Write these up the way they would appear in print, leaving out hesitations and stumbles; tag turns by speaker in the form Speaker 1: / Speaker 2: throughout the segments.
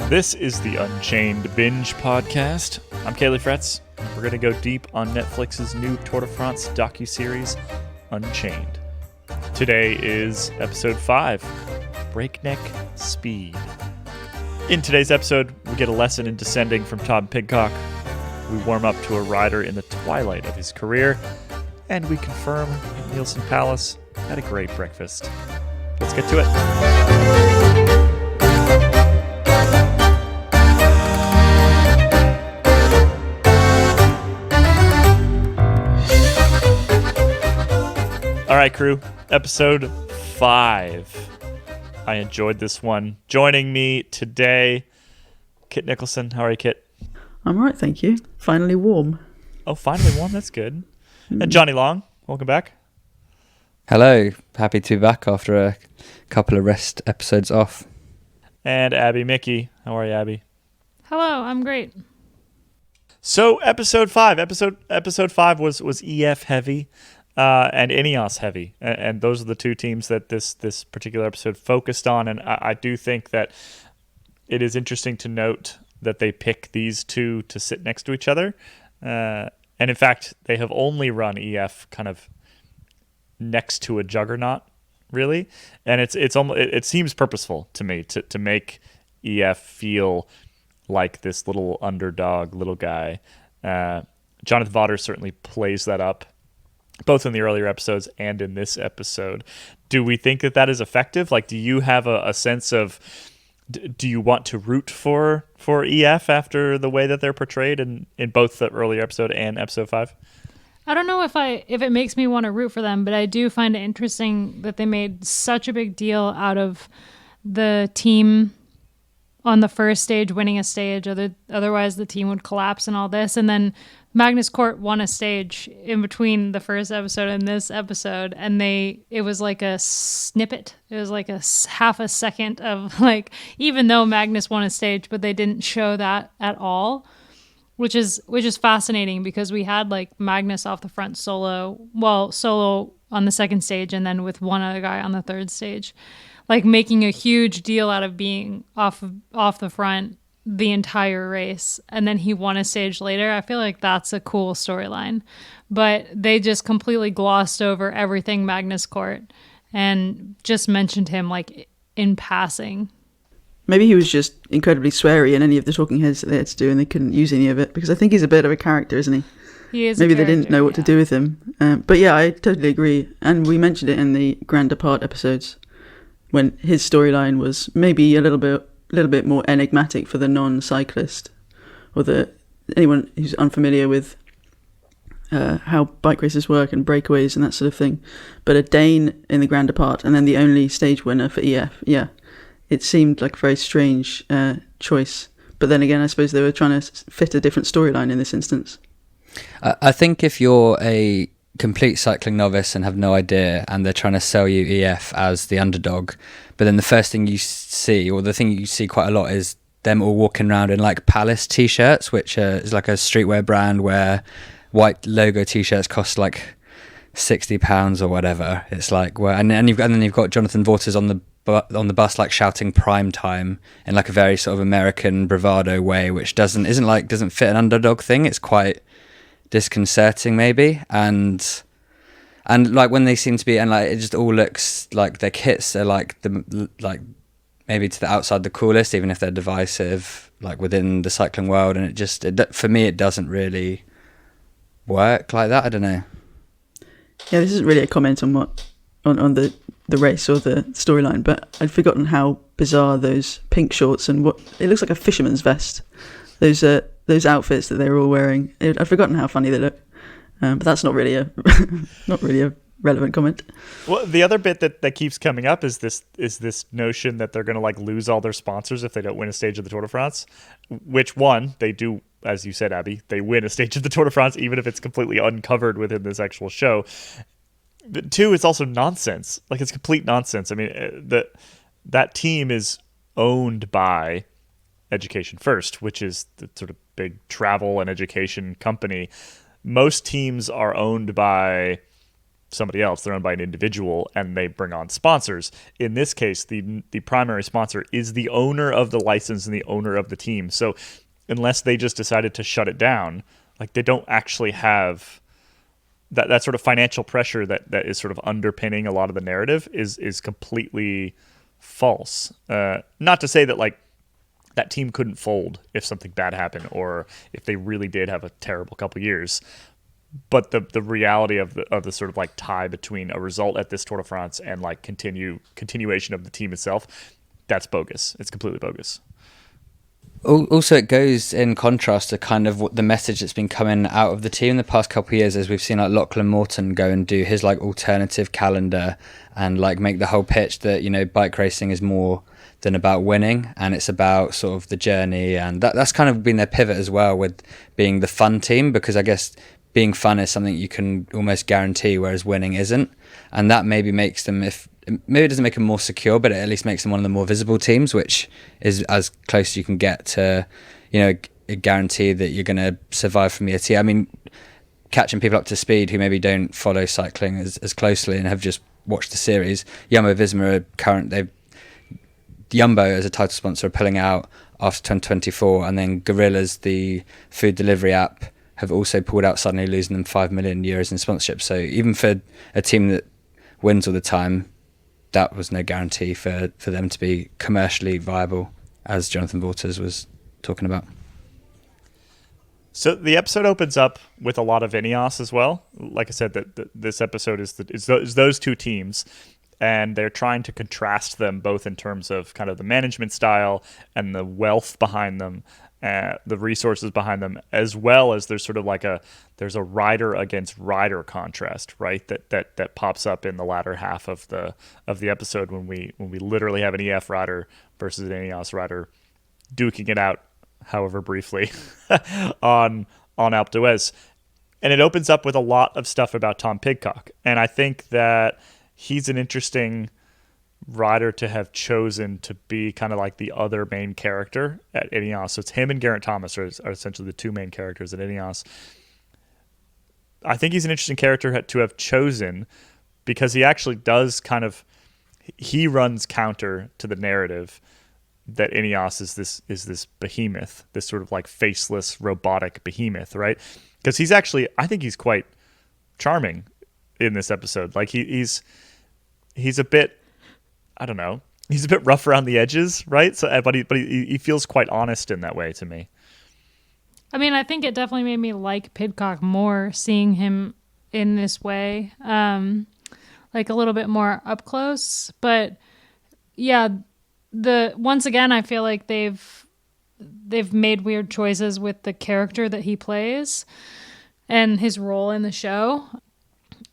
Speaker 1: This is the Unchained Binge Podcast. I'm Kaylee Fretz. We're going to go deep on Netflix's new Tour de France docuseries, Unchained. Today is episode 5, Breakneck Speed. In today's episode, we get a lesson in descending from Tom Pidcock. We warm up to a rider in the twilight of his career, and we confirm Neilson Powless had a great breakfast. Let's get to it. All right, crew. Episode 5. I enjoyed this one. Joining me today, Kit Nicholson. How are you, Kit?
Speaker 2: I'm all right, thank you. Finally warm.
Speaker 1: Oh, finally warm. That's good. And Johnny Long, welcome back.
Speaker 3: Hello. Happy to be back after a couple of rest episodes off.
Speaker 1: And Abby Mickey. How are you, Abby?
Speaker 4: Hello, I'm great.
Speaker 1: So episode 5 was EF heavy and Ineos heavy. And those are the two teams that this particular episode focused on. And I do think that it is interesting to note that they pick these two to sit next to each other. And in fact, they have only run EF kind of next to a juggernaut, really. And it seems purposeful to me to make EF feel like this little underdog, little guy. Jonathan Vaughters certainly plays that up, both in the earlier episodes and in this episode. Do we think that is effective? Like, do you have a sense of, do you want to root for EF after the way that they're portrayed in both the earlier episode and episode 5?
Speaker 4: I don't know if it makes me want to root for them, but I do find it interesting that they made such a big deal out of the team on the first stage winning a stage. Otherwise, the team would collapse and all this. And then Magnus Cort won a stage in between the first episode and this episode, and it was like a snippet. It was like a half a second of, like, even though Magnus won a stage, but they didn't show that at all. Which is fascinating, because we had like Magnus off the front solo on the second stage, and then with one other guy on the third stage, like making a huge deal out of being off the front the entire race, and then he won a stage later. I feel like that's a cool storyline, but they just completely glossed over everything Magnus Cort and just mentioned him like in passing.
Speaker 2: Maybe he was just incredibly sweary in any of the talking heads that they had to do, and they couldn't use any of it, because I think he's a bit of a character, isn't he?
Speaker 4: He is.
Speaker 2: Maybe they didn't know what to do with him. But yeah, I totally agree. And we mentioned it in the Grand Depart episodes, when his storyline was maybe a little bit more enigmatic for the non-cyclist, or anyone who's unfamiliar with how bike races work and breakaways and that sort of thing. But a Dane in the Grand Depart, and then the only stage winner for EF. Yeah. It seemed like a very strange choice. But then again, I suppose they were trying to fit a different storyline in this instance.
Speaker 3: I think if you're a complete cycling novice and have no idea, and they're trying to sell you EF as the underdog, but then the first thing you see, or the thing you see quite a lot, is them all walking around in like Palace t-shirts, which is like a streetwear brand where white logo t-shirts cost like £60 or whatever. It's like, well, and then you've got Jonathan Vaughters on the bus, like shouting prime time in like a very sort of American bravado way, which doesn't fit an underdog thing. It's quite disconcerting maybe, and like when they seem to be, and like it just all looks like their kits are like maybe to the outside the coolest, even if they're divisive like within the cycling world, and for me it doesn't really work like that. I don't know.
Speaker 2: Yeah, this isn't really a comment on the race or the storyline, but I'd forgotten how bizarre those pink shorts and what it looks like a fisherman's vest, those outfits that they were all wearing. I'd forgotten how funny they look, but that's not really a relevant comment.
Speaker 1: Well, the other bit that keeps coming up is this notion that they're going to like lose all their sponsors if they don't win a stage of the Tour de France, which one they do. As you said, Abby, they win a stage of the Tour de France, even if it's completely uncovered within this actual show. But 2, it's also nonsense. Like, it's complete nonsense. I mean, that team is owned by Education First, which is the sort of big travel and education company. Most teams are owned by somebody else. They're owned by an individual, and they bring on sponsors. In this case, the primary sponsor is the owner of the license and the owner of the team. So unless they just decided to shut it down, like, they don't actually have that sort of financial pressure that is sort of underpinning a lot of the narrative is completely false. Not to say that, like, that team couldn't fold if something bad happened or if they really did have a terrible couple years. But the reality of the sort of like tie between a result at this Tour de France and like continuation of the team itself, that's bogus. It's completely bogus.
Speaker 3: Also, it goes in contrast to kind of what the message that's been coming out of the team in the past couple of years, as we've seen like Lachlan Morton go and do his like alternative calendar and like make the whole pitch that, you know, bike racing is more than about winning, and it's about sort of the journey, and that's kind of been their pivot as well, with being the fun team, because I guess being fun is something you can almost guarantee, whereas winning isn't, and that maybe makes them, if maybe it doesn't make them more secure, but it at least makes them one of the more visible teams, which is as close as you can get to, you know, a guarantee that you're going to survive from year to year. I mean, catching people up to speed who maybe don't follow cycling as closely and have just watched the series. Jumbo-Visma are Jumbo as a title sponsor are pulling out after 2024, and then Gorillas, the food delivery app, have also pulled out, suddenly losing them €5 million in sponsorship. So even for a team that wins all the time, that was no guarantee for them to be commercially viable, as Jonathan Vaughters was talking about.
Speaker 1: So the episode opens up with a lot of Ineos as well. Like I said, that this episode is those two teams, and they're trying to contrast them both in terms of kind of the management style and the wealth behind them, the resources behind them, as well as there's sort of like there's a rider against rider contrast, right? That pops up in the latter half of the episode when we literally have an EF rider versus an Ineos rider duking it out, however briefly, on Alpe d'Huez. And it opens up with a lot of stuff about Tom Pidcock. And I think that he's an interesting rider to have chosen to be kind of like the other main character at Ineos. So it's him and Geraint Thomas are essentially the two main characters at Ineos. I think he's an interesting character to have chosen because he actually does he runs counter to the narrative that Ineos is this behemoth, this sort of like faceless robotic behemoth, right? Because I think he's quite charming in this episode. Like he's a bit, I don't know, he's a bit rough around the edges, right? So, but he feels quite honest in that way to me.
Speaker 4: I mean, I think it definitely made me like Pidcock more, seeing him in this way, like a little bit more up close. But yeah, once again, I feel like they've made weird choices with the character that he plays and his role in the show.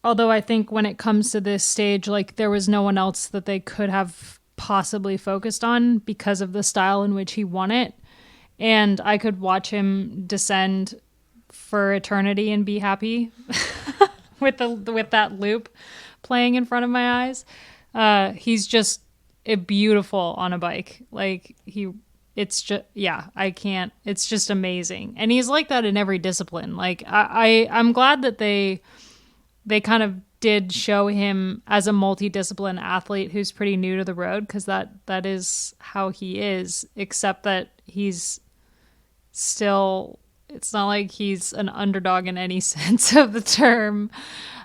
Speaker 4: Although I think when it comes to this stage, like there was no one else that they could have possibly focused on because of the style in which he won it. And I could watch him descend for eternity and be happy with that loop playing in front of my eyes. He's just beautiful on a bike. Like it's just amazing. And he's like that in every discipline. Like I'm glad that they kind of did show him as a multidiscipline athlete who's pretty new to the road, because that is how he is, except that he's still, it's not like he's an underdog in any sense of the term,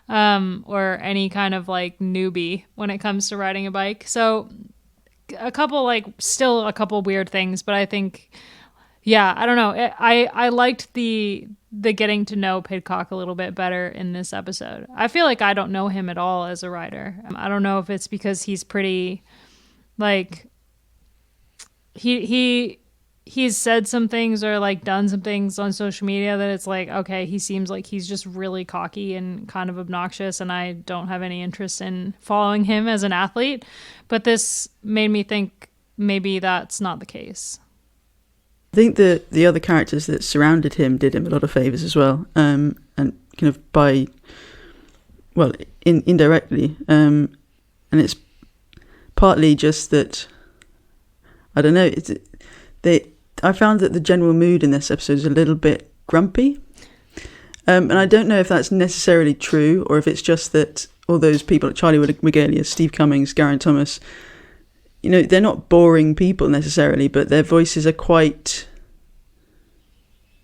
Speaker 4: or any kind of like newbie when it comes to riding a bike. So still a couple weird things, but I think, yeah, I don't know. I liked the getting to know Pidcock a little bit better in this episode. I feel like I don't know him at all as a rider. I don't know if it's because he's pretty, like, he's said some things or like done some things on social media that it's like, okay, he seems like he's just really cocky and kind of obnoxious, and I don't have any interest in following him as an athlete. But this made me think maybe that's not the case.
Speaker 2: I think the other characters that surrounded him did him a lot of favours as well, and kind of indirectly, and it's partly just that, I don't know, I found that the general mood in this episode is a little bit grumpy, and I don't know if that's necessarily true or if it's just that all those people, Charlie Wiggalius, Steve Cummings, Geraint Thomas, they're not boring people necessarily, but their voices are quite,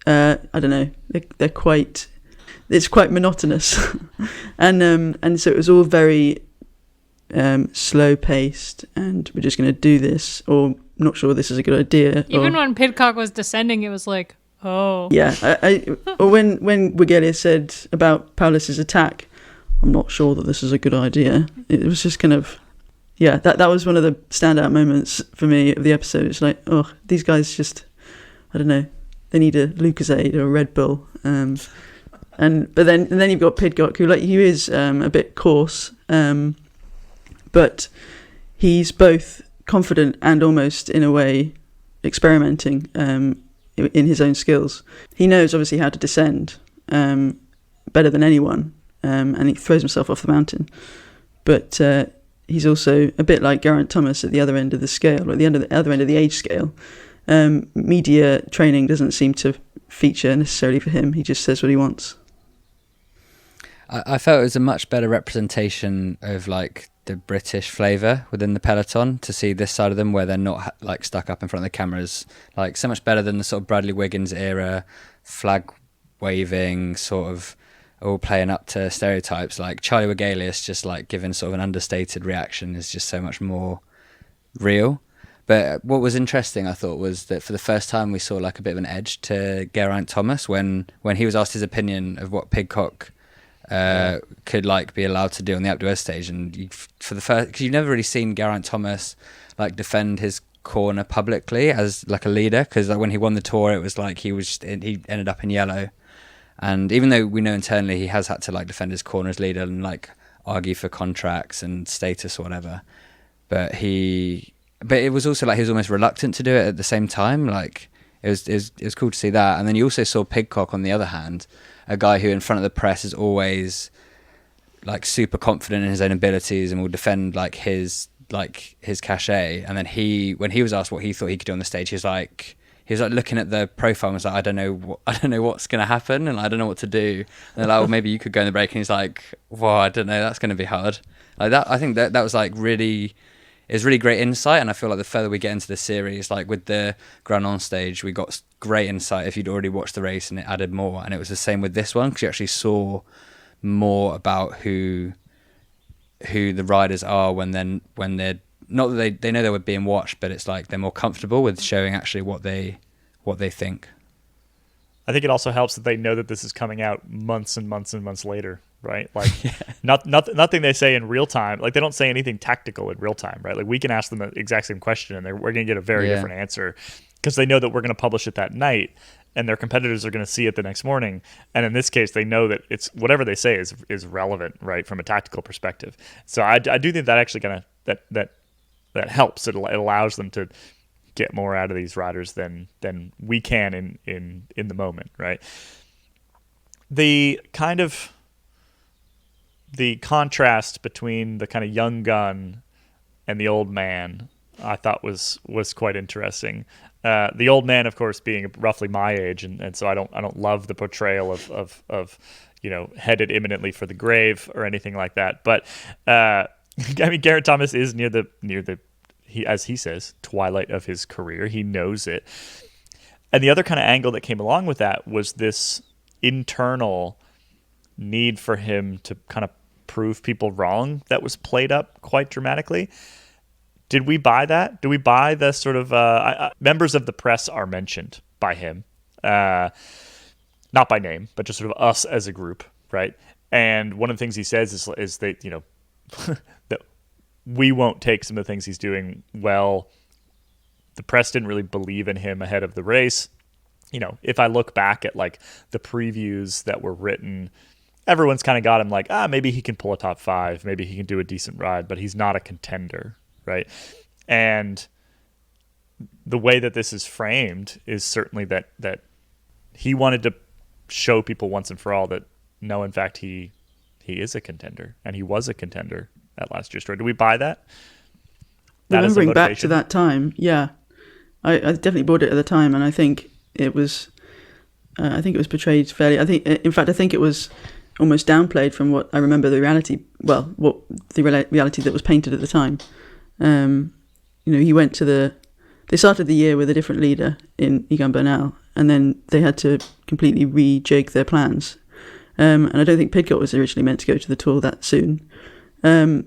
Speaker 2: I don't know, they're quite, it's quite monotonous. and so it was all very slow paced, and we're just going to do this, or not sure this is a good idea.
Speaker 4: Even when Pidcock was descending, it was like, oh.
Speaker 2: Yeah, or when Wiggalius said about Powless's attack, I'm not sure that this is a good idea. It was just kind of, yeah, that was one of the standout moments for me of the episode. It's like, oh, these guys just, I don't know, they need a Lucozade or a Red Bull. But then you've got Pidcock, who he is a bit coarse, but he's both confident and almost in a way experimenting in his own skills. He knows obviously how to descend better than anyone, and he throws himself off the mountain. But he's also a bit like Geraint Thomas at the other end of the scale, or at the other end of the age scale. Media training doesn't seem to feature necessarily for him. He just says what he wants.
Speaker 3: I felt it was a much better representation of the British flavour within the peloton, to see this side of them where they're not stuck up in front of the cameras. So much better than the sort of Bradley Wiggins era flag waving, sort of all playing up to stereotypes. Charlie Wiggalius just giving sort of an understated reaction is just so much more real. But what was interesting, I thought, was that for the first time we saw a bit of an edge to Geraint Thomas when he was asked his opinion of what Pidcock could be allowed to do on the Alpe d'Huez stage, and because you've never really seen Geraint Thomas defend his corner publicly as a leader, because when he won the Tour it was he ended up in yellow, and even though we know internally he has had to defend his corner as leader and argue for contracts and status or whatever, but it was also he was almost reluctant to do it at the same time. It was cool to see that. And then you also saw Pidcock, on the other hand, a guy who in front of the press is always super confident in his own abilities and will defend his cachet. And then when he was asked what he thought he could do on the stage, he was looking at the profile and was I don't know what's going to happen, and I don't know what to do. And they're well, maybe you could go in the break, and he's well, I don't know, that's going to be hard. That, I think that was really. It's really great insight, and I feel the further we get into the series, with the Granon stage, we got great insight if you'd already watched the race, and it added more. And it was the same with this one, because you actually saw more about who the riders are when they're not that they know they were being watched, but it's they're more comfortable with showing actually what they think.
Speaker 1: I think it also helps that they know that this is coming out months and months and months later, right? Nothing they say in real time. They don't say anything tactical in real time, right? We can ask them the exact same question, and we're going to get a very different answer, because they know that we're going to publish it that night, and their competitors are going to see it the next morning. And in this case, they know that it's whatever they say is relevant, right, from a tactical perspective. So I do think that actually that helps. It allows them to get more out of these riders than we can in the moment, right? The contrast between the kind of young gun and the old man, I thought was quite interesting. The old man, of course, being roughly my age, and so I don't love the portrayal of headed imminently for the grave or anything like that. But Geraint Thomas is near the as he says, twilight of his career. He knows it. And the other kind of angle that came along with that was this internal need for him to kind of prove people wrong that was played up quite dramatically. Did we buy that? Do we buy the sort of members of the press are mentioned by him, not by name, but just sort of us as a group, right? And one of the things he says is that that we won't take some of the things he's doing well. The press didn't really believe in him ahead of the race. If I look back at the previews that were written, everyone's kind of got him maybe he can pull a top 5, maybe he can do a decent ride, but he's not a contender, right? And the way that this is framed is certainly that he wanted to show people once and for all that no, in fact, he is a contender, and he was a contender at last year's Tour. Do we buy that?
Speaker 2: Remembering back to that time, yeah, I definitely bought it at the time, and I think it was portrayed fairly. I think it was almost downplayed from what I remember the reality. Well, what the reality that was painted at the time. He went to they started the year with a different leader in Egan Bernal, and then they had to completely rejig their plans. And I don't think Pidcock was originally meant to go to the Tour that soon. So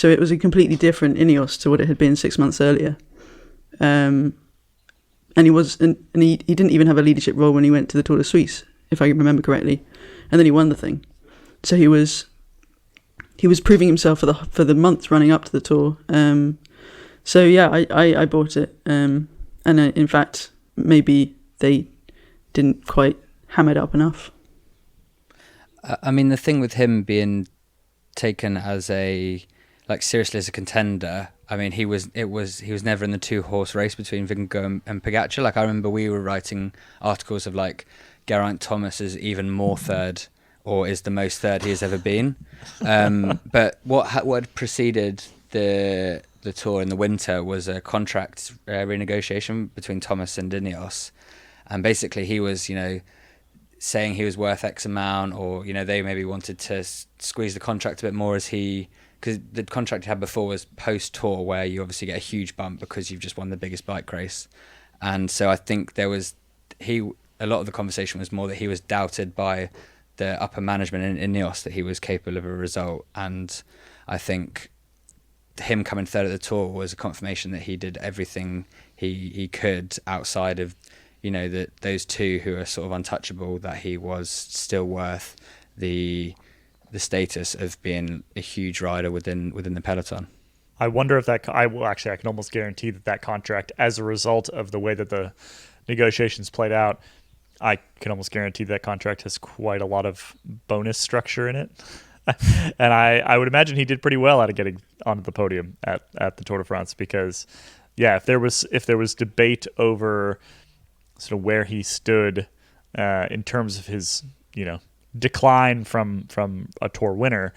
Speaker 2: it was a completely different Ineos to what it had been 6 months earlier. And he didn't even have a leadership role when he went to the Tour de Suisse, if I remember correctly. And then he won the thing. So he was proving himself for the months running up to the Tour. So yeah, I bought it. And in fact, maybe they didn't quite ham it up enough.
Speaker 3: I mean, the thing with him being taken as seriously as a contender, I mean, he was never in the 2-horse race between Vingegaard and Pogačar. Like, I remember we were writing articles of like Geraint Thomas is even more third, or is the most third he has ever been. But what had preceded the Tour in the winter was a contract renegotiation between Thomas and Ineos, and basically he was, saying he was worth X amount, or they maybe wanted to squeeze the contract a bit more, because the contract he had before was post-Tour, where you obviously get a huge bump because you've just won the biggest bike race. And so I think a lot of the conversation was more that he was doubted by the upper management in Ineos that he was capable of a result. And I think him coming third at the Tour was a confirmation that he did everything he could outside of those two who are sort of untouchable, that he was still worth the status of being a huge rider within the peloton.
Speaker 1: I wonder if I can almost guarantee that contract, as a result of the way that the negotiations played out, I can almost guarantee that contract has quite a lot of bonus structure in it. And I would imagine he did pretty well out of getting onto the podium at the Tour de France, because if there was debate over sort of where he stood in terms of his decline from a Tour winner,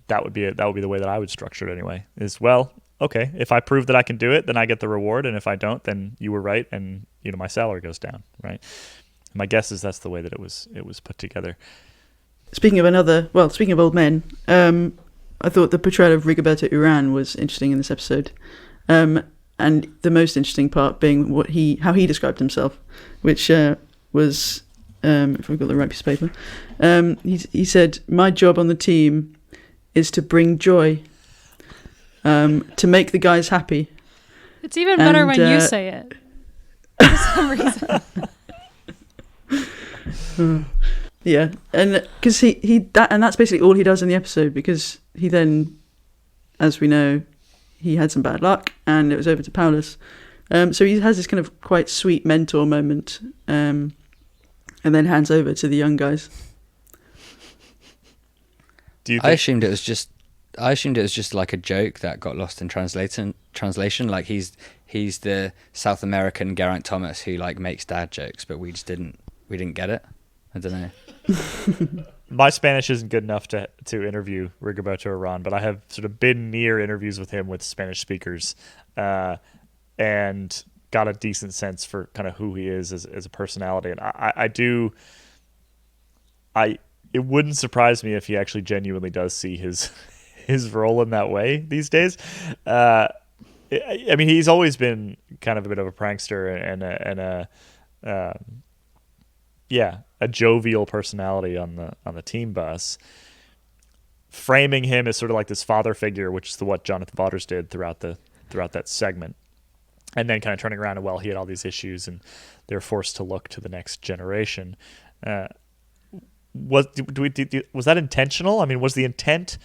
Speaker 1: that would be the way that I would structure it anyway. Is, well, okay, if I prove that I can do it, then I get the reward, and if I don't, then you were right, and my salary goes down, right? My guess is that's the way that it was put together.
Speaker 2: Speaking of old men, I thought the portrayal of Rigoberto Urán was interesting in this episode. And the most interesting part being how he described himself, which was, if I've got the right piece of paper, he said, "My job on the team is to bring joy, to make the guys happy."
Speaker 4: It's even better when you say it, for some reason.
Speaker 2: Yeah, and because that's basically all he does in the episode, because he then, as we know, he had some bad luck, and it was over to Powless. So he has this kind of quite sweet mentor moment, and then hands over to the young guys.
Speaker 3: I assumed it was just like a joke that got lost in translation. Like he's the South American Geraint Thomas who like makes dad jokes, but we didn't get it. I don't know.
Speaker 1: My Spanish isn't good enough to interview Rigoberto Urán, but I have sort of been near interviews with him with Spanish speakers, and got a decent sense for kind of who he is as a personality. And it wouldn't surprise me if he actually genuinely does see his role in that way these days. I mean, he's always been kind of a bit of a prankster and a jovial personality on the team bus. Framing him as sort of like this father figure, which is what Jonathan Vaughters did throughout that segment, and then kind of turning around and, well, he had all these issues, and they're forced to look to the next generation. Was that intentional? I mean, was the intent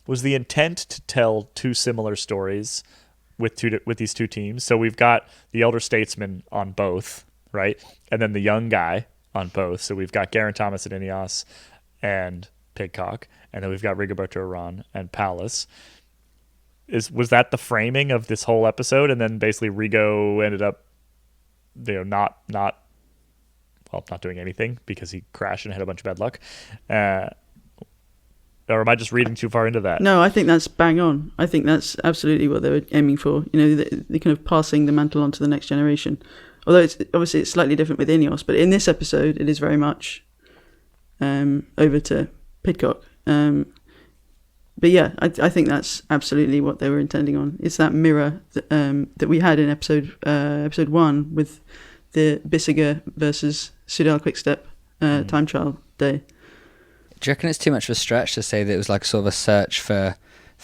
Speaker 1: to tell two similar stories with these two teams? So we've got the elder statesman on both, right, and then the young guy on both. So we've got Geraint Thomas at Ineos and Pidcock, and then we've got Rigoberto Urán and Powless. Was that the framing of this whole episode? And then basically Rigo ended up, not doing anything because he crashed and had a bunch of bad luck. Or am I just reading too far into that?
Speaker 2: No, I think that's bang on. I think that's absolutely what they were aiming for. The kind of passing the mantle on to the next generation. Although it's slightly different with Ineos, but in this episode, it is very much over to Pidcock. But yeah, I think that's absolutely what they were intending on. It's that mirror that we had in episode 1 with the Bissiger versus Soudal Quickstep time trial day.
Speaker 3: Do you reckon it's too much of a stretch to say that it was like sort of a search for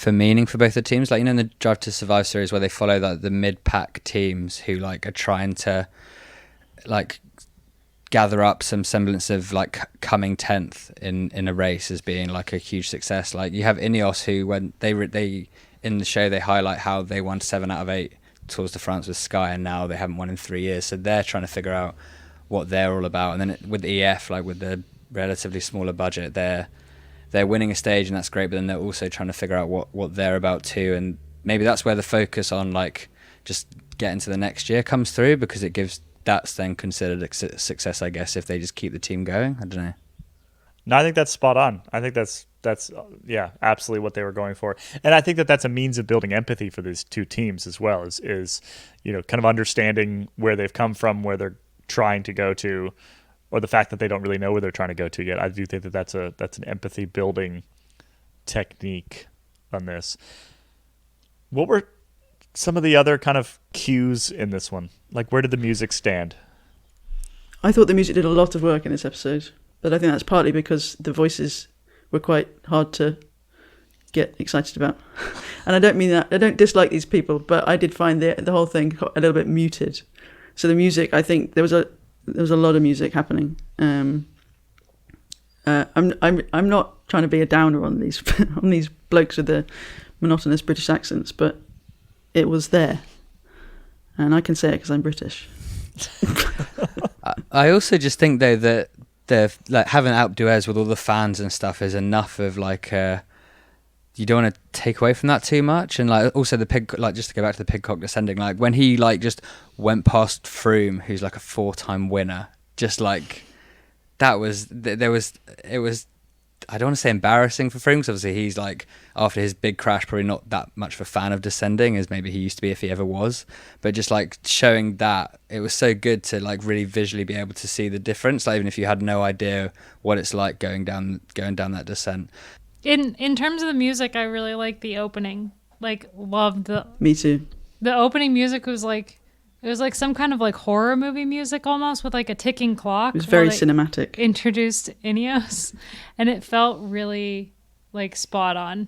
Speaker 3: meaning for both the teams? Like, in the Drive to Survive series where they follow like the mid-pack teams who like are trying to like gather up some semblance of like coming 10th in a race as being like a huge success. Like, you have Ineos who, when they in the show, they highlight how they won 7 out of 8 Tours de France with Sky, and now they haven't won in 3 years, so they're trying to figure out what they're all about. And then with EF, like with the relatively smaller budget, they're winning a stage and that's great, but then they're also trying to figure out what they're about too. And maybe that's where the focus on like just getting to the next year comes through, because that's then considered a success, I guess, if they just keep the team going. I don't know.
Speaker 1: No, I think that's spot on. I think that's yeah, absolutely what they were going for. And I think that that's a means of building empathy for these two teams as well, is kind of understanding where they've come from, where they're trying to go to, or the fact that they don't really know where they're trying to go to yet. I do think that that's an empathy building technique on this. What were some of the other kind of cues in this one? Like, where did the music stand?
Speaker 2: I thought the music did a lot of work in this episode, but I think that's partly because the voices were quite hard to get excited about. And I don't mean that, I don't dislike these people, but I did find the whole thing a little bit muted. So the music, I think there was a lot of music happening. I'm not trying to be a downer on these on these blokes with the monotonous British accents, but it was there, and I can say it because I'm British.
Speaker 3: I also just think though that the like having Alpe d'Huez with all the fans and stuff is enough of like you don't want to take away from that too much. And like also just to go back to the Pidcock descending, like when he like just went past Froome, who's like a 4-time winner, just like it was I don't want to say embarrassing for Froome, because obviously he's like, after his big crash, probably not that much of a fan of descending as maybe he used to be, if he ever was. But just like showing that, it was so good to like really visually be able to see the difference, like even if you had no idea what it's like going down that descent.
Speaker 4: In terms of the music, I really like the opening. Like, loved the.
Speaker 2: Me too.
Speaker 4: The opening music was like, it was like some kind of like horror movie music almost, with like a ticking clock.
Speaker 2: It was very cinematic.
Speaker 4: Introduced Ineos, and it felt really like spot on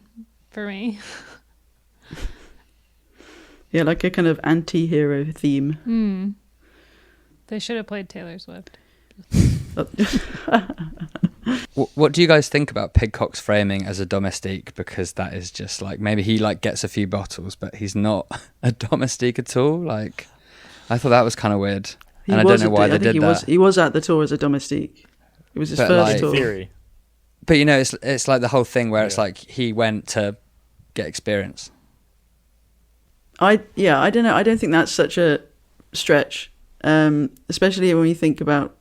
Speaker 4: for me.
Speaker 2: Yeah, like a kind of anti-hero theme.
Speaker 4: They should have played Taylor Swift.
Speaker 3: What do you guys think about Pidcock's framing as a domestique? Because that is just like, maybe he like gets a few bottles, but he's not a domestique at all. Like, I thought that was kind of weird, and I don't know why they did that.
Speaker 2: He was at the Tour as a domestique. It was his first
Speaker 3: like,
Speaker 2: tour.
Speaker 1: Theory.
Speaker 3: But it's like the whole thing where it's like he went to get experience.
Speaker 2: I don't know. I don't think that's such a stretch, especially when you think about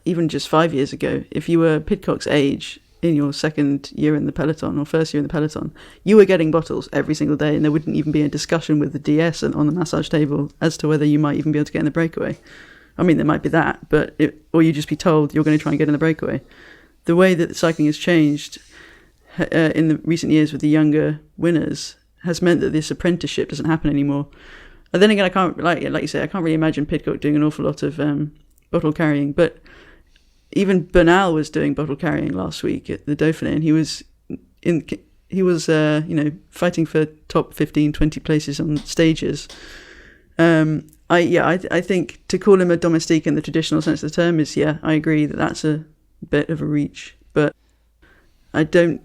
Speaker 2: even just 5 years ago. If you were Pidcock's age in your second year in the peloton or first year in the peloton, you were getting bottles every single day, and there wouldn't even be a discussion with the DS and on the massage table as to whether you might even be able to get in the breakaway. I mean, there might be that, or you just be told you're going to try and get in the breakaway. The way that cycling has changed in the recent years with the younger winners has meant that this apprenticeship doesn't happen anymore. And then again, I can't, like you say, I can't really imagine Pidcock doing an awful lot of bottle carrying. But even Bernal was doing bottle carrying last week at the Dauphiné, and he was fighting for top 15, 20 places on stages. I think to call him a domestique in the traditional sense of the term is, I agree that that's a bit of a reach, but I don't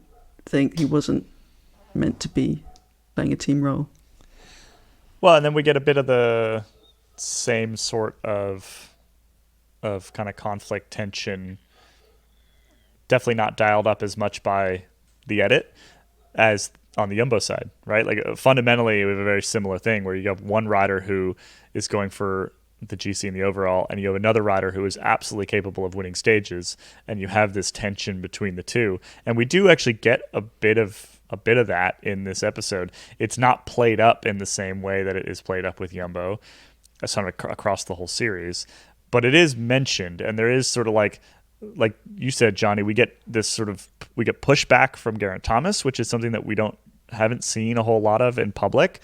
Speaker 2: think he wasn't meant to be playing a team role.
Speaker 1: Well, and then we get a bit of the same sort of kind of conflict tension, definitely not dialed up as much by the edit as on the Jumbo side, right? Like fundamentally, we have a very similar thing where you have one rider who is going for the GC and the overall, and you have another rider who is absolutely capable of winning stages, and you have this tension between the two. And we do actually get a bit of that in this episode. It's not played up in the same way that it is played up with Jumbo, sort of across the whole series, but it is mentioned, and there is sort of like like you said, Johnny, we get pushback from Geraint Thomas, which is something that we haven't seen a whole lot of in public,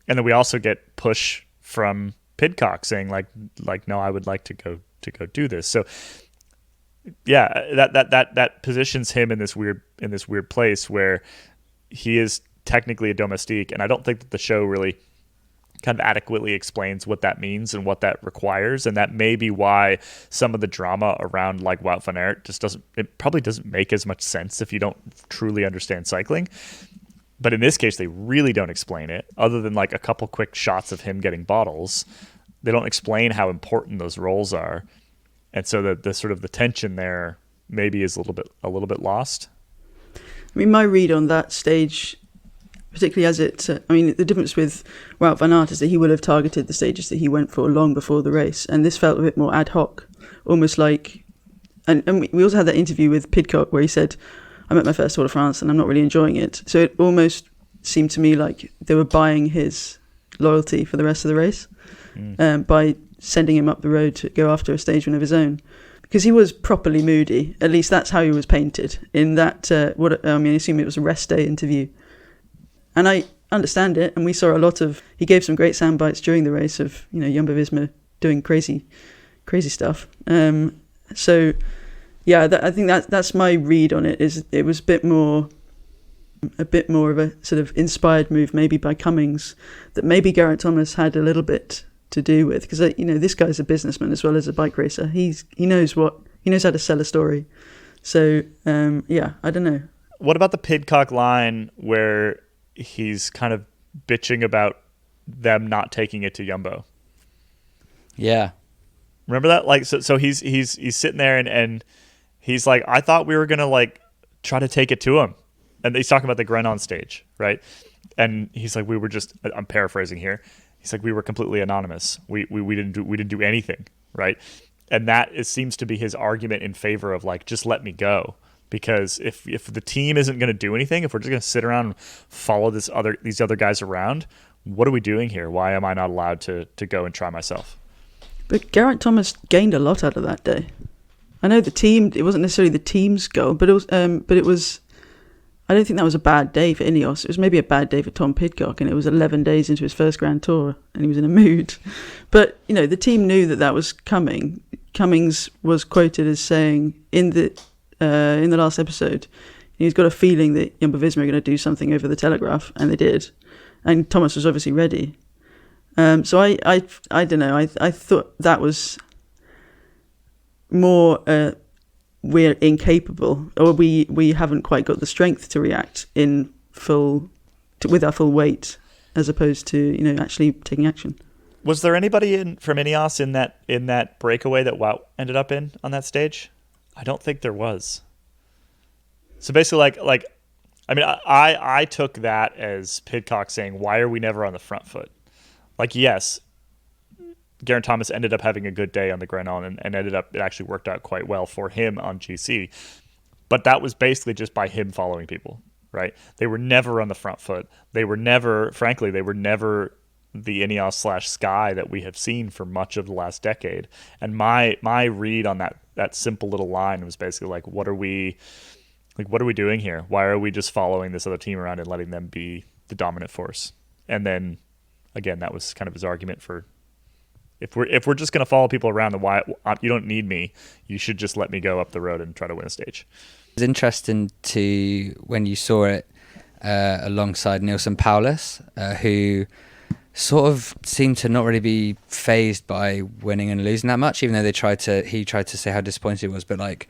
Speaker 1: and then we also get push from Pidcock saying like no, I would like to go do this. So yeah, that positions him in this weird place where he is technically a domestique, and I don't think that the show really kind of adequately explains what that means and what that requires, and that may be why some of the drama around like Wout van Aert probably doesn't make as much sense if you don't truly understand cycling. But in this case, they really don't explain it, other than like a couple quick shots of him getting bottles. They don't explain how important those roles are, and so the sort of the tension there maybe is a little bit lost.
Speaker 2: I mean, my read on that stage, particularly as the difference with Wout van Aert is that he would have targeted the stages that he went for long before the race, and this felt a bit more ad hoc, almost like, and we also had that interview with Pidcock where he said, I'm at my first Tour de France and I'm not really enjoying it. So it almost seemed to me like they were buying his loyalty for the rest of the race by sending him up the road to go after a stage win of his own. Because he was properly moody, at least that's how he was painted in that, I assume it was a rest day interview. And I understand it, and we saw he gave some great sound bites during the race of, Jumbo-Visma doing crazy stuff. So, yeah, I think that's my read on it, is it was a bit more of a sort of inspired move maybe by Cummings that maybe Geraint Thomas had a little bit to do with, because, this guy's a businessman as well as a bike racer. He knows how to sell a story. So, I don't know.
Speaker 1: What about the Pidcock line where he's kind of bitching about them not taking it to Jumbo?
Speaker 3: Yeah.
Speaker 1: Remember that? Like, so he's sitting there and he's like, I thought we were going to like try to take it to him. And he's talking about the Grenon stage, right? And he's like, I'm paraphrasing here. He's like, we were completely anonymous. We didn't do anything, right? And that seems to be his argument in favor of like, just let me go. Because if the team isn't going to do anything, if we're just going to sit around and follow these other guys around, what are we doing here? Why am I not allowed to go and try myself?
Speaker 2: But Geraint Thomas gained a lot out of that day. I know it wasn't necessarily the team's goal, but it was. I don't think that was a bad day for Ineos. It was maybe a bad day for Tom Pidcock, and it was 11 days into his first Grand Tour, and he was in a mood. But the team knew that was coming. Cummings was quoted as saying in the last episode, he's got a feeling that Jumbo-Visma are going to do something over the Telegraph, and they did. And Thomas was obviously ready. So I don't know. I thought that was more we're incapable, or we haven't quite got the strength to react with our full weight, as opposed to actually taking action.
Speaker 1: Was there anybody from Ineos in that breakaway that Wout ended up in on that stage? I don't think there was. So basically, I took that as Pidcock saying, "Why are we never on the front foot?" Like, yes, Geraint Thomas ended up having a good day on the Grenon and it actually worked out quite well for him on GC. But that was basically just by him following people, right? They were never on the front foot. They were never the Ineos/Sky that we have seen for much of the last decade. And my read on that simple little line was basically like, what are we doing here? Why are we just following this other team around and letting them be the dominant force? And then again, that was kind of his argument for, if we're just going to follow people around, then why you don't need me? You should just let me go up the road and try to win a stage.
Speaker 3: It was interesting when you saw it alongside Neilson Powless, who sort of seemed to not really be phased by winning and losing that much, even though he tried to say how disappointed he was. But like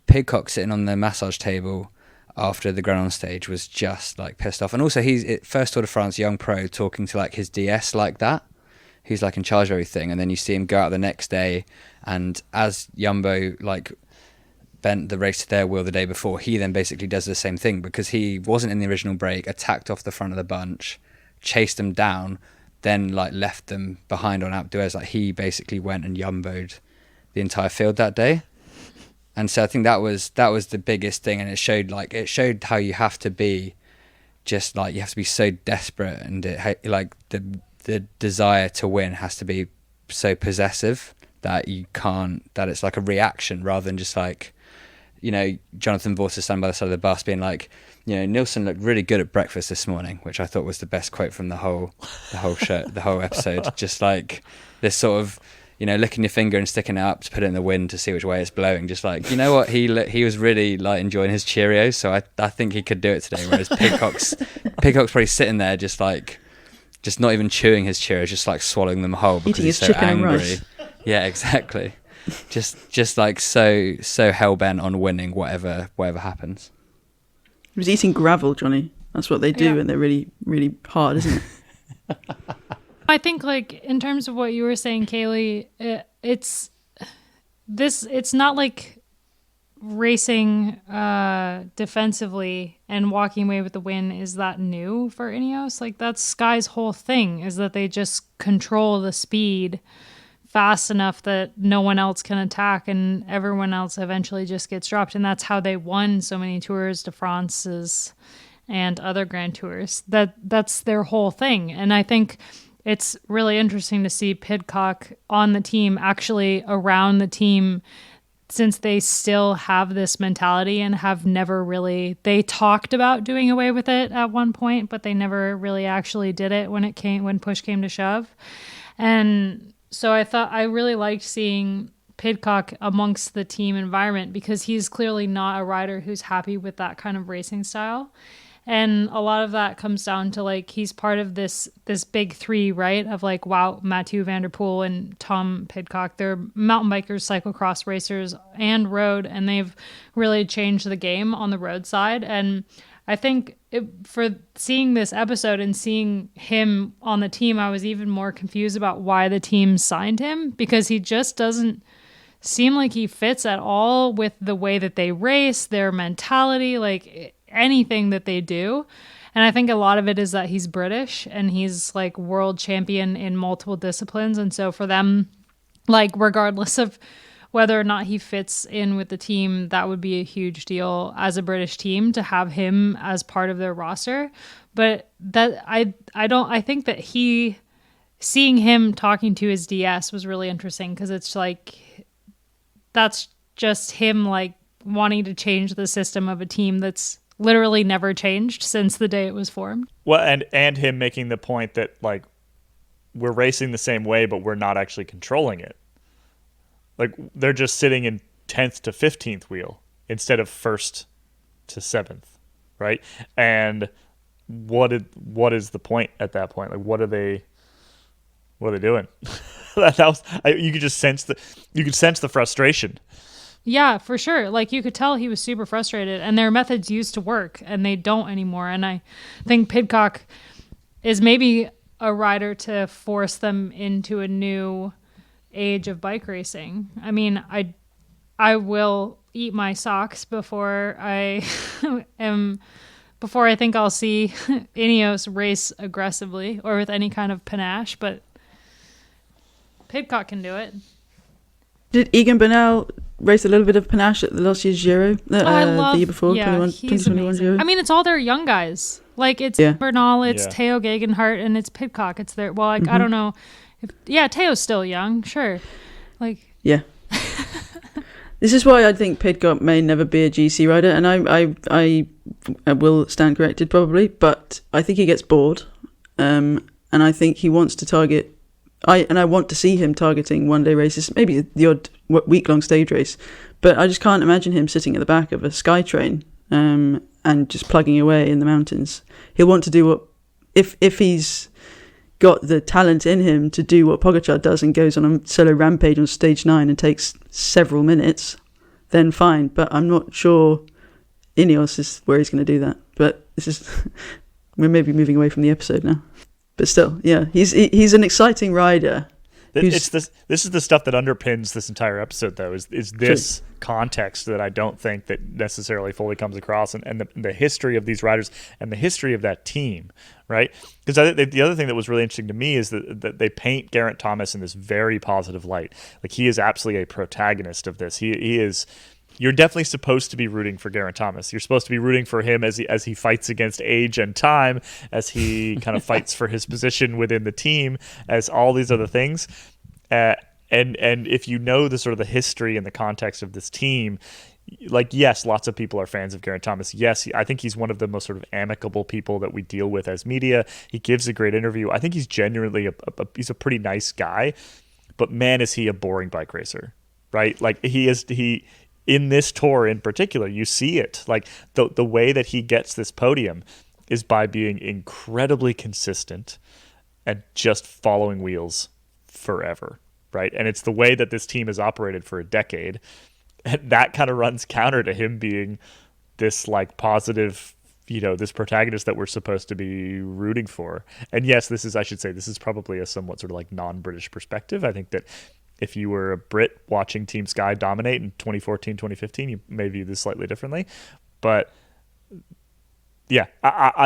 Speaker 3: Pidcock sitting on the massage table after the Grenon stage was just like pissed off. And also he's first Tour de France young pro talking to like his DS like that. He's like in charge of everything, and then you see him go out the next day, and as Jumbo like bent the race to their will the day before, he then basically does the same thing, because he wasn't in the original break, attacked off the front of the bunch, chased them down, then like left them behind on Alpe d'Huez. Like he basically went and Jumbo'd the entire field that day. And so I think that was the biggest thing, and it showed how you have to be, just like you have to be so desperate, and the desire to win has to be so possessive that you can't, that it's like a reaction rather than just like Jonathan Voss is standing by the side of the bus being like, Neilson looked really good at breakfast this morning, which I thought was the best quote from the whole show, the whole episode. Just like this sort of, licking your finger and sticking it up to put it in the wind to see which way it's blowing. Just like, what, he was really like enjoying his Cheerios, so I think he could do it today. Whereas Pidcock's probably sitting there just not even chewing his Cheerios, just like swallowing them whole because he's so angry. Yeah, exactly. just like so hell bent on winning whatever happens.
Speaker 2: He was eating gravel, Johnny. That's what they do, and they're really, really hard, isn't it?
Speaker 4: I think, like, in terms of what you were saying, Kaylee, it's not like racing defensively and walking away with the win is that new for Ineos. Like, that's Sky's whole thing, is that they just control the speed fast enough that no one else can attack and everyone else eventually just gets dropped. And that's how they won so many Tours de France's and other Grand Tours. That's their whole thing. And I think it's really interesting to see Pidcock on the team, actually around the team, since they still have this mentality and have never really, they talked about doing away with it at one point, but they never really actually did it when push came to shove. And so I really liked seeing Pidcock amongst the team environment, because he's clearly not a rider who's happy with that kind of racing style. And a lot of that comes down to, like, he's part of this big three, right? Of like, wow, Mathieu van der Poel and Tom Pidcock. They're mountain bikers, cyclocross racers, and road, and they've really changed the game on the road side. And I think for seeing this episode and seeing him on the team, I was even more confused about why the team signed him, because he just doesn't seem like he fits at all with the way that they race, their mentality, like anything that they do. And I think a lot of it is that he's British and he's like world champion in multiple disciplines. And so for them, like, regardless of whether or not he fits in with the team, that would be a huge deal as a British team to have him as part of their roster. But that I think that seeing him talking to his DS was really interesting, because it's like, that's just him like wanting to change the system of a team that's literally never changed since the day it was formed.
Speaker 1: Well, and him making the point that, like, we're racing the same way, but we're not actually controlling it. Like, they're just sitting in 10th to 15th wheel instead of 1st to 7th, right? And what is the point at that point? Like, what are they doing? You could just sense the frustration.
Speaker 4: Yeah, for sure. Like, you could tell he was super frustrated, and their methods used to work and they don't anymore. And I think Pidcock is maybe a rider to force them into a new age of bike racing. I mean, I will eat my socks before I think I'll see Ineos race aggressively or with any kind of panache, but Pidcock can do it.
Speaker 2: Did Egan Bernal race a little bit of panache at the last year's Giro? The year before,
Speaker 4: yeah,
Speaker 2: 2021 Giro?
Speaker 4: I mean, it's all their young guys. Like, it's Bernal, it's Theo Gegenhardt, and it's Pidcock. It's their, well, like, I don't know. Teo's still young, sure. Like,
Speaker 2: yeah. This is why I think Pidcock may never be a GC rider, and I will stand corrected probably, but I think he gets bored, and I think he wants to target. I want to see him targeting one-day races, maybe the odd week-long stage race, but I just can't imagine him sitting at the back of a Skytrain and just plugging away in the mountains. He'll want to do what, if he's got the talent in him to do what Pogacar does and goes on a solo rampage on stage 9 and takes several minutes, then fine. But I'm not sure Ineos is where he's going to do that. But we're maybe moving away from the episode now. But still, yeah, he's an exciting rider.
Speaker 1: This is the stuff that underpins this entire episode, though, is this context that I don't think that necessarily fully comes across, and the history of these riders and the history of that team, right? Because the other thing that was really interesting to me is that they paint Geraint Thomas in this very positive light. Like, he is absolutely a protagonist of this. He is. You're definitely supposed to be rooting for Geraint Thomas. You're supposed to be rooting for him as he fights against age and time, as he kind of fights for his position within the team, as all these other things. And if you know the sort of the history and the context of this team, like, yes, lots of people are fans of Geraint Thomas. Yes, I think he's one of the most sort of amicable people that we deal with as media. He gives a great interview. I think he's genuinely he's a pretty nice guy, but man, is he a boring bike racer, right? Like he in this tour in particular, you see it. Like the way that he gets this podium is by being incredibly consistent and just following wheels forever, right? And it's the way that this team has operated for a decade. And that kind of runs counter to him being this like positive, this protagonist that we're supposed to be rooting for. And yes, I should say, this is probably a somewhat sort of like non-British perspective. I think that if you were a Brit watching Team Sky dominate in 2014, 2015, you may view this slightly differently. But yeah,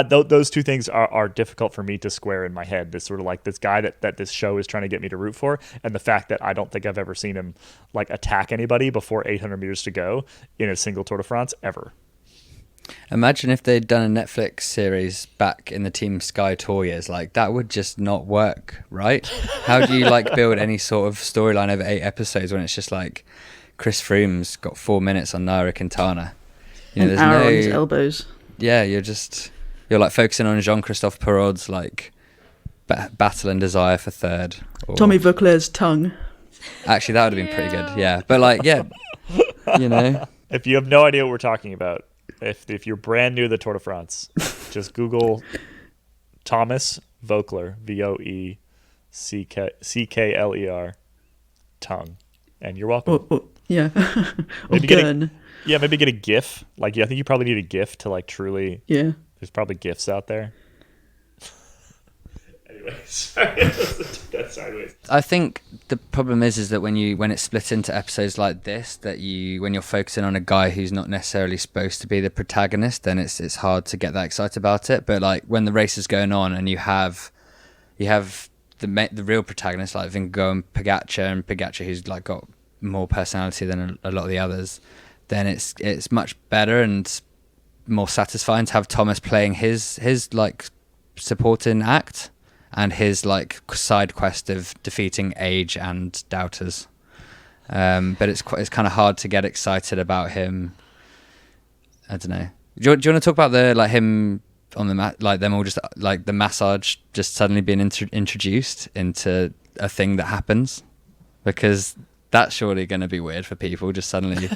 Speaker 1: those two things are difficult for me to square in my head. This sort of like this guy that this show is trying to get me to root for, and the fact that I don't think I've ever seen him like attack anybody before 800 meters to go in a single Tour de France ever.
Speaker 3: Imagine if they'd done a Netflix series back in the Team Sky Tour years. Like, that would just not work, right? How do you like build any sort of storyline over 8 episodes when it's just like Chris Froome's got 4 minutes on Nairo Quintana?
Speaker 2: An hour on his elbows.
Speaker 3: Yeah, you're like focusing on Jean-Christophe Perraud's like battle and desire for third. Or...
Speaker 2: Tommy Vauclair's tongue.
Speaker 3: Actually, that would have been pretty good. Yeah, but like, yeah,
Speaker 1: If you have no idea what we're talking about, if you're brand new to the Tour de France, just Google Thomas Voeckler, Voeckler, tongue, and you're welcome.
Speaker 2: Yeah.
Speaker 1: Maybe maybe get a GIF. Like, I think you probably need a GIF to like truly.
Speaker 2: Yeah.
Speaker 1: There's probably GIFs out there. Anyway, sorry, that's sideways.
Speaker 3: I think the problem is that when it splits into episodes like this, when you're focusing on a guy who's not necessarily supposed to be the protagonist, then it's hard to get that excited about it. But like when the race is going on and you have the real protagonist like Vingegaard and Pogačar who's like got more personality than a lot of the others, then it's much better and more satisfying to have Thomas playing his like supporting act and his like side quest of defeating age and doubters. But it's kind of hard to get excited about him. I don't know. Do you want to talk about the like him on the like them all just like the massage just suddenly being introduced into a thing that happens? Because that's surely going to be weird for people. Just suddenly,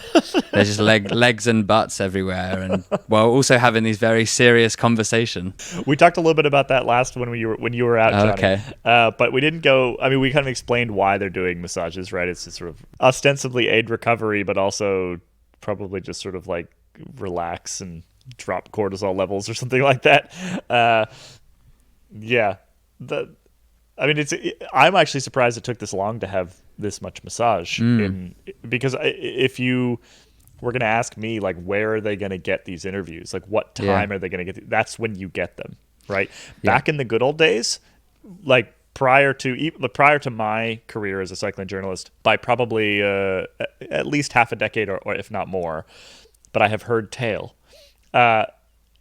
Speaker 3: there's just legs and butts everywhere, and while also having these very serious conversation.
Speaker 1: We talked a little bit about that last when you were out, Johnny.
Speaker 3: Okay.
Speaker 1: But we didn't go. I mean, we kind of explained why they're doing massages, right? It's just sort of ostensibly aid recovery, but also probably just sort of like relax and drop cortisol levels or something like that. Yeah. I'm actually surprised it took this long to have this much massage because if you were going to ask me like where are they going to get these interviews, like what time are they going to get that's when you get them, right? Back in the good old days, like prior to my career as a cycling journalist, by probably at least half a decade or if not more, but I have heard tale,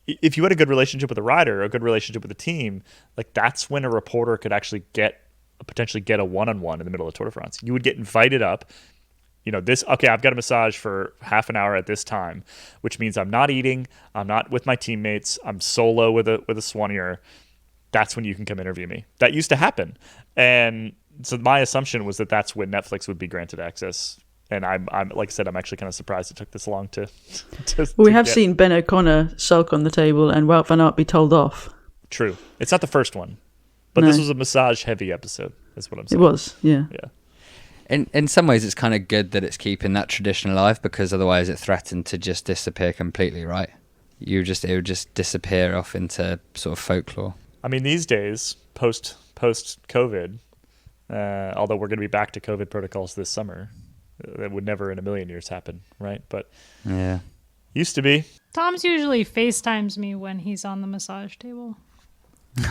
Speaker 1: if you had a good relationship with a rider or a good relationship with a team, like that's when a reporter could actually potentially get a one-on-one in the middle of Tour de France. You would get invited up, I've got a massage for half an hour at this time, which means I'm not eating, I'm not with my teammates, I'm solo with a soigneur. That's when you can come interview me. That used to happen. And so my assumption was that that's when Netflix would be granted access. And I'm like I said, I'm actually kind of surprised it took this long to
Speaker 2: we have seen Ben O'Connor sulk on the table and Wout van Aert be told off.
Speaker 1: True. It's not the first one. But This was a massage-heavy episode, is what I'm saying.
Speaker 2: It was, yeah.
Speaker 3: Yeah. In some ways, it's kind of good that it's keeping that tradition alive, because otherwise it threatened to just disappear completely, right? It would just disappear off into sort of folklore.
Speaker 1: I mean, these days, post-COVID, although we're going to be back to COVID protocols this summer, that would never in a million years happen, right? But
Speaker 3: yeah,
Speaker 1: used to be.
Speaker 4: Tom's usually FaceTimes me when he's on the massage table.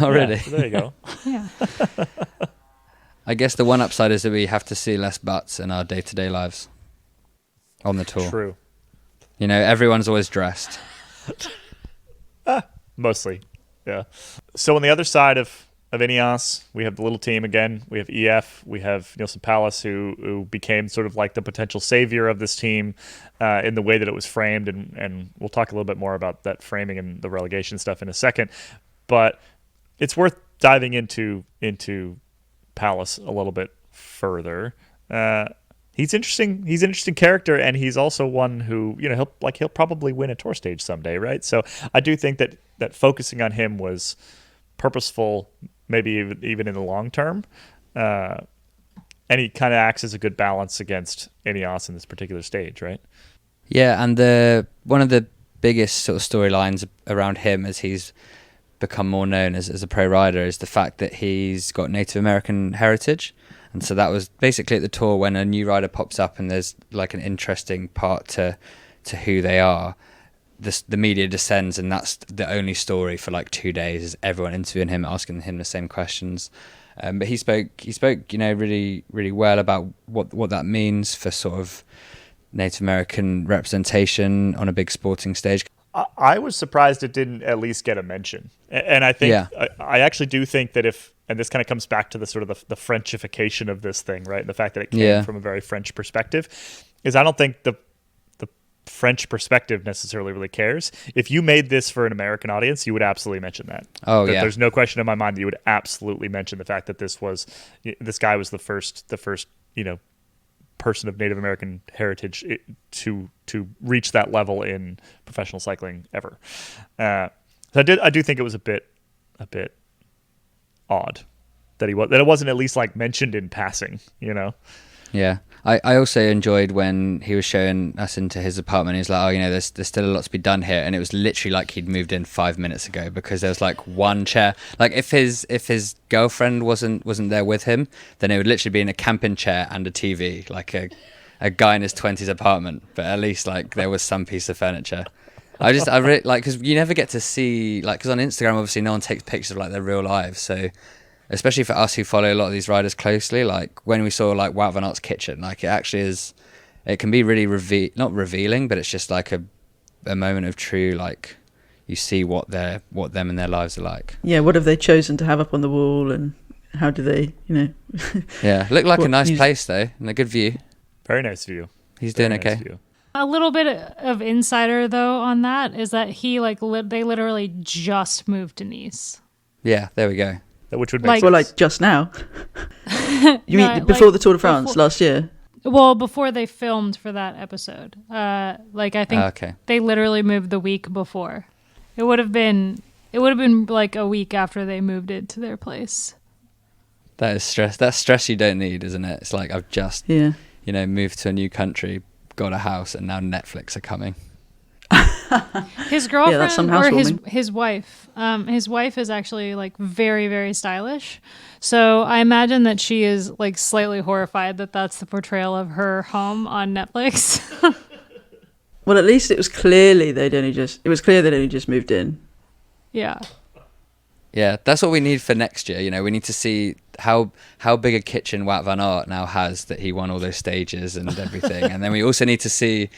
Speaker 3: Already.
Speaker 1: Yeah, so there you go.
Speaker 4: Yeah.
Speaker 3: I guess the one upside is that we have to see less butts in our day-to-day lives on the tour.
Speaker 1: True.
Speaker 3: Everyone's always dressed.
Speaker 1: Mostly, yeah. So on the other side of of Ineos. We have the little team again. We have EF. We have Neilson Powless, who became sort of like the potential savior of this team in the way that it was framed. And we'll talk a little bit more about that framing and the relegation stuff in a second. But it's worth diving into Powless a little bit further. He's interesting. He's an interesting character, and he's also one who, you know, he'll probably win a tour stage someday, right? So I do think that focusing on him was purposeful, maybe even in the long term, and he kind of acts as a good balance against Ineos in this particular stage, right?
Speaker 3: Yeah, and one of the biggest sort of storylines around him as he's become more known as a pro rider is the fact that he's got Native American heritage. And so that was basically at the tour when a new rider pops up and there's like an interesting part to who they are. The media descends, and that's the only story for like 2 days is everyone interviewing him, asking him the same questions. But he spoke, you know, really, really well about what that means for sort of Native American representation on a big sporting stage.
Speaker 1: I was surprised it didn't at least get a mention. And I think, yeah. I actually do think that and this kind of comes back to the sort of the Frenchification of this thing, right? The fact that it came from a very French perspective, is I don't think the French perspective necessarily really cares. If you made this for an American audience, you would absolutely mention that.
Speaker 3: Oh, yeah.
Speaker 1: There's no question in my mind that you would absolutely mention the fact that this guy was the first, you know, person of Native American heritage to reach that level in professional cycling ever. So I do think it was a bit odd that it wasn't at least like mentioned in passing, you know?
Speaker 3: Yeah. I also enjoyed when he was showing us into his apartment. He's like, oh, you know, there's still a lot to be done here. And it was literally like he'd moved in 5 minutes ago because there was like one chair. Like if his girlfriend wasn't there with him, then it would literally be in a camping chair and a TV, like a guy in his 20s apartment. But at least like there was some piece of furniture. I really like, because you never get to see, like, because on Instagram obviously no one takes pictures of like their real lives. So especially for us who follow a lot of these riders closely, like when we saw like Wout van Aert's kitchen, like it actually is, it can be really not revealing, but it's just like a moment of true, like you see what them and their lives are like.
Speaker 2: Yeah, what have they chosen to have up on the wall, and how do they, you know?
Speaker 3: Yeah, looked like a nice place though, and a good view.
Speaker 1: Very nice view.
Speaker 3: He's doing okay.
Speaker 1: Nice.
Speaker 4: A little bit of insider though on that is that he they literally just moved to Nice.
Speaker 3: Yeah, there we go.
Speaker 1: Which would make sense.
Speaker 2: Well, like just now. You mean before the Tour de France last year?
Speaker 4: Well, before they filmed for that episode. Like I think they literally moved the week before. It would have been like a week after they moved it to their place.
Speaker 3: That is stress. That's stress you don't need, isn't it? It's like I've just moved to a new country, got a house, and now Netflix are coming.
Speaker 4: His girlfriend or his wife. His wife is actually like very, very stylish. So I imagine that she is like slightly horrified that that's the portrayal of her home on Netflix.
Speaker 2: Well, at least it was clear they'd only just moved in.
Speaker 4: Yeah.
Speaker 3: Yeah, that's what we need for next year. You know, we need to see how big a kitchen Wout van Aert now has that he won all those stages and everything. And then we also need to see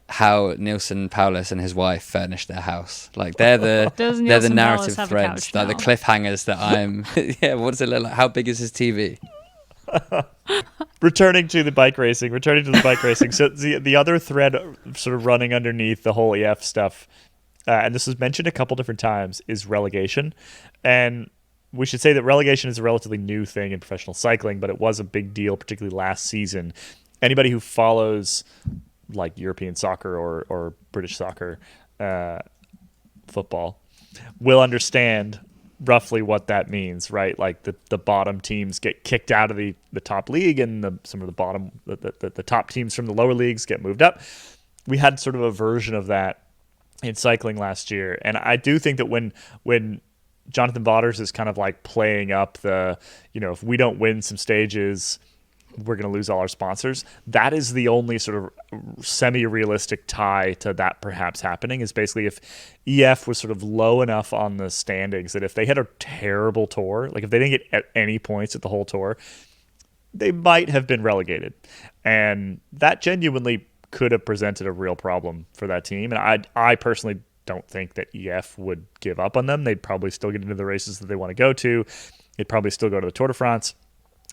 Speaker 3: how Neilson Powless and his wife furnished their house. Like they're the narrative threads, like the cliffhangers that I'm. Yeah, what does it look like? How big is his TV?
Speaker 1: Returning to the bike racing. So the other thread sort of running underneath the whole EF stuff, and this was mentioned a couple different times, is relegation. And we should say that relegation is a relatively new thing in professional cycling, but it was a big deal, particularly last season. Anybody who follows like European soccer or British soccer, football, will understand roughly what that means, right? Like the bottom teams get kicked out of the top league, and some of the top teams from the lower leagues get moved up. We had sort of a version of that in cycling last year, and I do think that when Jonathan Vaughters is kind of like playing up if we don't win some stages, we're going to lose all our sponsors. That is the only sort of semi-realistic tie to that perhaps happening, is basically if EF was sort of low enough on the standings that if they had a terrible tour, like if they didn't get any points at the whole tour, they might have been relegated. And that genuinely could have presented a real problem for that team. And I personally don't think that EF would give up on them. They'd probably still get into the races that they want to go to. It'd probably still go to the Tour de France,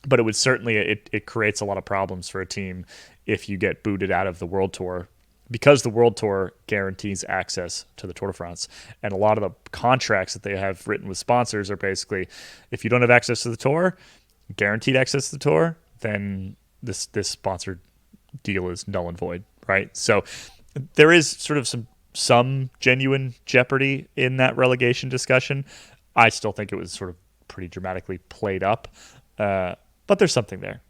Speaker 1: but it would certainly it creates a lot of problems for a team if you get booted out of the World Tour, because the World Tour guarantees access to the Tour de France. And a lot of the contracts that they have written with sponsors are basically, if you don't have access to the Tour, guaranteed access to the Tour, then this sponsored deal is null and void, right? So there is sort of some genuine jeopardy in that relegation discussion. I still think it was sort of pretty dramatically played up, but there's something there.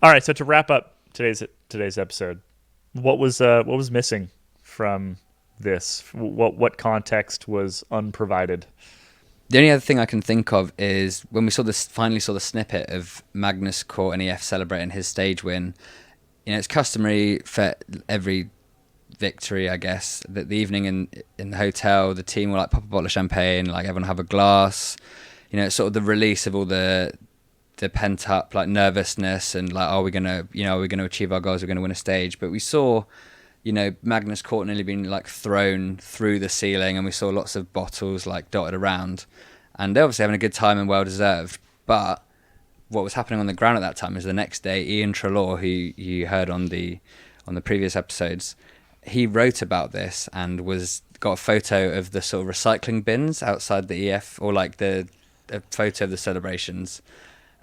Speaker 1: All right, so to wrap up today's episode, what was missing from this? What context was unprovided?
Speaker 3: The only other thing I can think of is when we finally saw the snippet of Magnus Cort and EF celebrating his stage win. It's customary for every victory, I guess, that the evening in the hotel, the team will like pop a bottle of champagne, like everyone have a glass. It's sort of the release of all the pent up like nervousness and like, are we gonna achieve our goals? We're gonna win a stage. But we saw, Magnus Cort nearly being like thrown through the ceiling, and we saw lots of bottles like dotted around, and they're obviously having a good time and well deserved. But what was happening on the ground at that time is the next day, Ian Treloar, who you heard on the previous episodes, he wrote about this and got a photo of the sort of recycling bins outside the EF, or like a photo of the celebrations,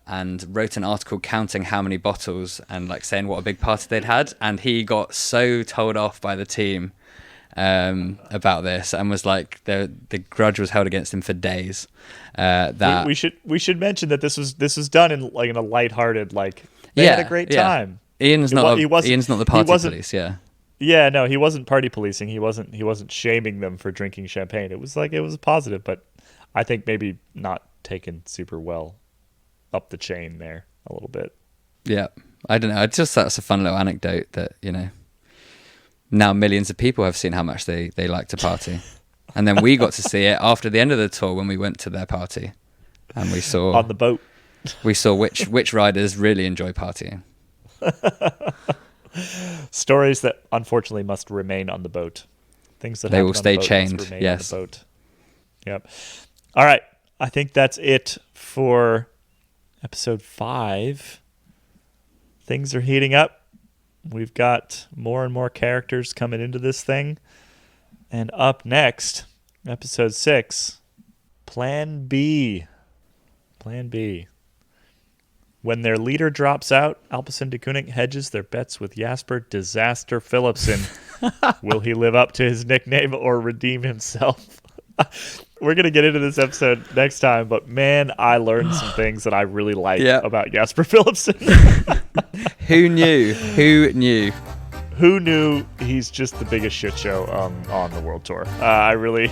Speaker 3: and wrote an article counting how many bottles and like saying what a big party they'd had. And he got so told off by the team about this, and was like the grudge was held against him for days. That
Speaker 1: we should mention that this was done in a lighthearted, like they had a great time.
Speaker 3: Ian's not the party police.
Speaker 1: Yeah, no, he wasn't party policing. He wasn't shaming them for drinking champagne. It was positive, but I think maybe not taken super well up the chain there a little bit.
Speaker 3: Yeah, I don't know. I just thought that's a fun little anecdote that now millions of people have seen how much they like to party, and then we got to see it after the end of the tour when we went to their party, and we saw
Speaker 1: on the boat.
Speaker 3: We saw which riders really enjoy partying.
Speaker 1: Stories that unfortunately must remain on the boat. Things that
Speaker 3: they will stay
Speaker 1: on the boat
Speaker 3: chained.
Speaker 1: Must remain
Speaker 3: yes.
Speaker 1: On the boat. Yep. All right. I think that's it for episode 5. Things are heating up. We've got more and more characters coming into this thing. And up next, episode 6, Plan B. Plan B. When their leader drops out, Alpecin de Koenig hedges their bets with Jasper Disaster Philipsen. Will he live up to his nickname or redeem himself? We're going to get into this episode next time, but man, I learned some things that I really like about Jasper Philipsen.
Speaker 3: Who knew?
Speaker 1: Who knew he's just the biggest shit show on the World Tour? I really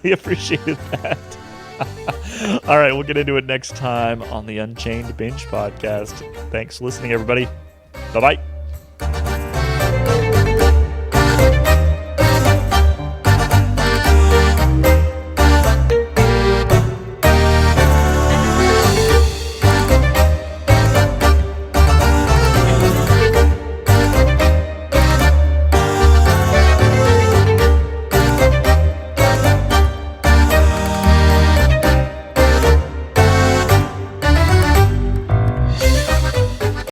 Speaker 1: appreciated that. All right, we'll get into it next time on the Unchained Binge podcast. Thanks for listening, everybody. Bye-bye.